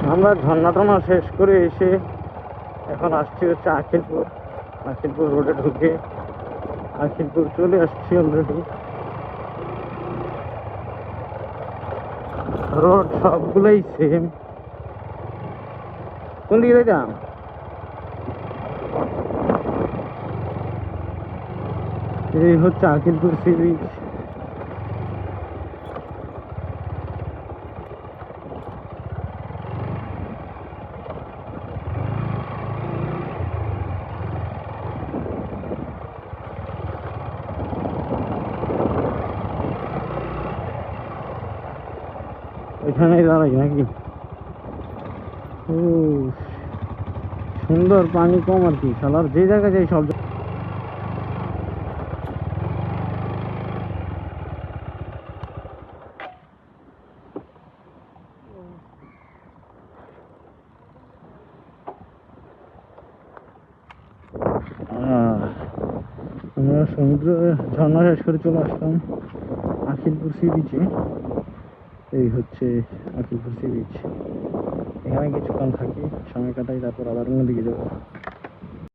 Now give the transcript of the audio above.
আমরা ঝর্ণা টর্ণা শেষ করে এসে এখন আসছি হচ্ছে আখিলপুর। আখিলপুর রোডে ঢুকে আখিলপুর চলে আসছি অলরেডি। রোড সবগুলোই সেম। কোন দিকে যাইতাম? এই হচ্ছে আখিলপুর সি বিচ। এখানেই দাঁড়াই নাকি? ও, সুন্দর, পানি কম আর কি। শালার যে জায়গায় যাই সব আমরা সমুদ্র ঝর্ণা শেষ করে চলে আসলাম আখিলপুর সি বিচে। এই হচ্ছে আখিলপুর সি বিচ। এখানে কিছুক্ষণ থাকি, সময় কাটাই, তারপর আবার অন্যদিকে যাবো।